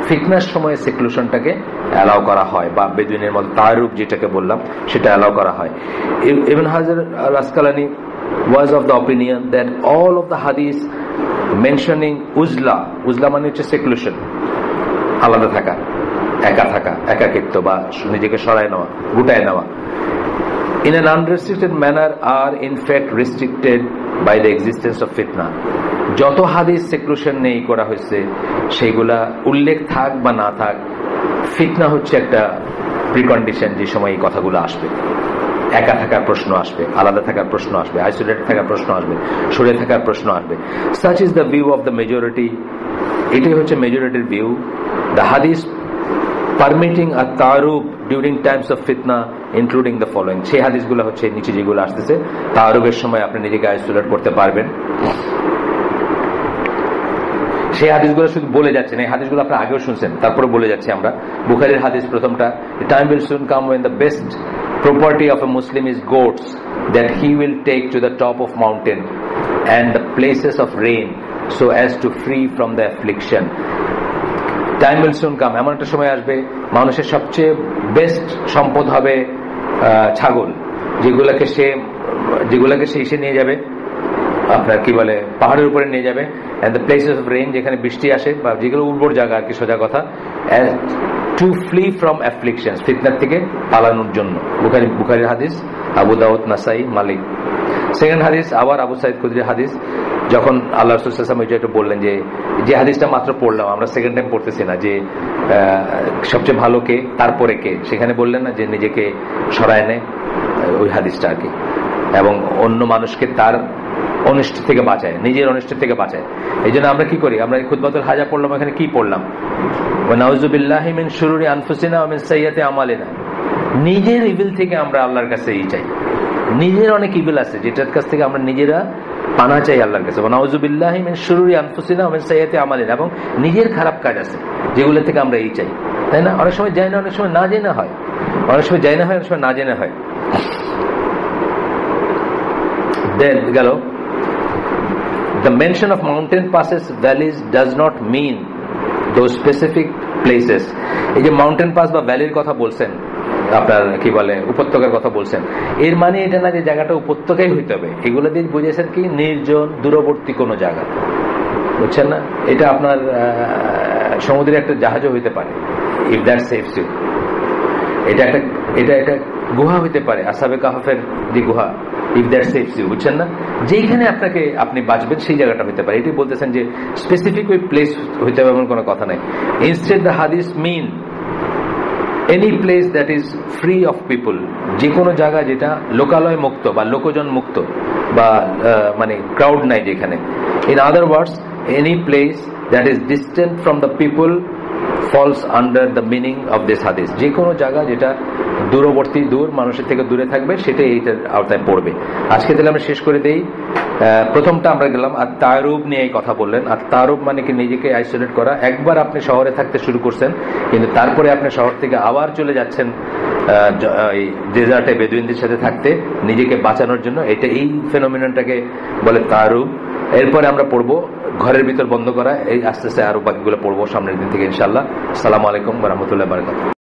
[SPEAKER 1] ফিতনার সময় সেকুলেশনটাকে অ্যালাউ করা হয়, বা বেদুইনের মতো তারুপ যেটাকে বললাম সেটা অ্যালাউ করা হয়। Ibn Hajar al Asqalani was of the opinion that all of the hadith mentioning উজলা, উজলা মানে হচ্ছে সেকুলেশন, আলাদা থাকা, একা থাকা, একাকিত্ব বা নিজেকে সরায় নেওয়া, গুটায় নেওয়া। In an unrestricted manner are in fact restricted by the existence of fitna. যত হাদিস সেক্লুশন নেই করা হয়েছে সেইগুলা উল্লেখ থাক বা না থাক, ফিতনা হচ্ছে একটা প্রিকন্ডিশন যে সময় এই কথাগুলো আসবে। একা থাকার প্রশ্ন আসবে, আলাদা থাকার প্রশ্ন আসবে, আইসোলেটেড থাকার প্রশ্ন আসবে, সরে থাকার প্রশ্ন আসবে। Such is the view of the majority. এটাই হচ্ছে মেজরিটির view. The hadith permitting a ta'arub during times of fitna including the following. সেই হাদিসগুলো হচ্ছে নিচে যেগুলো আসতেছে, তাআরুবের সময় আপনি নিজেকে আইসোলেট করতে পারবেন। সেই হাদিসগুলো শুধু বলে যাচ্ছেন, এই হাদিসগুলো আপনি আগেও শুনছেন, তারপরে বলে যাচ্ছি আমরা। বুখারীর হাদিস প্রথমটা, the time will soon come when the best property of a Muslim is goats that he will take to the top of mountain and the places of rain so as to free from the affliction. Time will soon come, এমন একটা সময় আসবে মানুষের সবচেয়ে best সম্পদ হবে ছাগল, যেগুলাকে সে এসে নিয়ে যাবে আপনার কি বলে পাহাড়ের উপরে নিয়ে যাবে, and the places of rain, যেখানে বৃষ্টি আসে বা যেগুলো উর্বর জায়গা আর কি, সোজা কথা, টু ফ্লি ফ্রম অ্যাফ্লিকশন, ফিতনার থেকে পালানোর জন্য। বুখারীর হাদিস, আবু দাউদ, নাসাই, মালিক। সেকেন্ড হাদিস আবার আবু সাইদ খুদরির হাদিস, যখন আল্লাহ রাসূল সাল্লাল্লাহু আলাইহি ওয়াসাল্লাম বললেন যে হাদিসটা মাত্র পড়লাম, আমরা সেকেন্ড টাইম পড়তেছি না, যে সবচেয়ে ভালো কে, তারপরে কে, সেখানে বললেন না যে নিজেকে সরায় নেয়, ওই হাদিসটা আর কি, এবং অন্য মানুষকে তার অনিষ্ট থেকে বাঁচায়, নিজের অনিষ্ট থেকে বাঁচায়। এই জন্য আমরা কি করি, আমরা খুতবাতুল হাজা পড়লাম, এখানে কি পড়লাম, ওয়া নাউযু বিল্লাহি মিন শুরুরি আনফুসিনা ওয়া মিন সাইয়্যাতি আমালিনা। নিজের ইভিল থেকে আমরা আল্লাহর কাছে চাই। নিজের অনেক ইভিল আছে যেটার কাছ থেকে আমরা নিজেরা পানা চাই আল্লাহর কাছে। ওয়া নাউযু বিল্লাহি মিন শুরুরি আনফুসিনা ওয়া মিন সাইয়্যাতি আমালিনা, এবং নিজের খারাপ কাজ আছে যেগুলো থেকে আমরা চাই, তাই না? অনেক সময় যায় না, অনেক সময় না জেনে হয়, অনেক সময় যায় না হয়, অনেক সময় না জেনে হয়। দেন গেল, the mention of mountain passes, valleys does not mean those specific places. এই যে মাউন্টেন পাস বা ভ্যালির কথা বলছেন, আপনার কি বলে উপত্যকার কথা বলছেন, এর মানে এটা না যে জায়গাটা উপত্যকাই হইতে হবে। এগুলো দিয়ে বুঝেছেন কি নির্জন দূরবর্তী কোনো জায়গা, বুঝছেন না? এটা আপনার সমুদ্রের একটা জাহাজও হইতে পারে, ইফ দ্যাট সেভস ইউ। এটা গুহা হইতে পারে, আসহাবে কাহফের যে গুহা, ইফ দ্যাট সেভস ইউ, বুঝছেন না? যেখানে আপনি বাঁচবেন সেই জায়গাটা হইতে পারে। এটি বলতেছেন যে স্পেসিফিক ওই প্লেস হইতে হবে এমন কোনো কথা নাই। ইনস্টেড দ্য হাদিস mean any place that is free of people, যে কোনো জায়গা যেটা লোকালয় মুক্ত বা লোকজন মুক্ত বা মানে ক্রাউড নাই যেখানে। In other words, any place that is distant from the people false under the meaning of this হাদিস। যে কোনো জায়গা যেটা দূরবর্তী, দূর মানুষের থেকে দূরে থাকবে, সেটাই এইটার আওতায় পড়বে। আজকে তাহলে আমরা শেষ করে দেই। প্রথমটা আমরা গেলাম আর তারুব নিয়ে কথা বললেন। আর তারুব মানে কি নিজেকে আইসোলেট করা। একবার আপনি শহরে থাকতে শুরু করছেন, কিন্তু তারপরে আপনি শহর থেকে আবার চলে যাচ্ছেন ডেজার্টে বেদুইনদের সাথে থাকতে, নিজেকে বাঁচানোর জন্য। এই ফেনোমেননটাকে বলে তারুব। এরপরে আমরা পড়বো ঘরের ভিতর বন্ধ করা, এই আস্তে আস্তে আরো বাকিগুলো পড়বো সামনের দিন থেকে ইনশাআল্লাহ। আসসালামু আলাইকুম ওয়া রাহমাতুল্লাহি ওয়া বারাকাতুহু।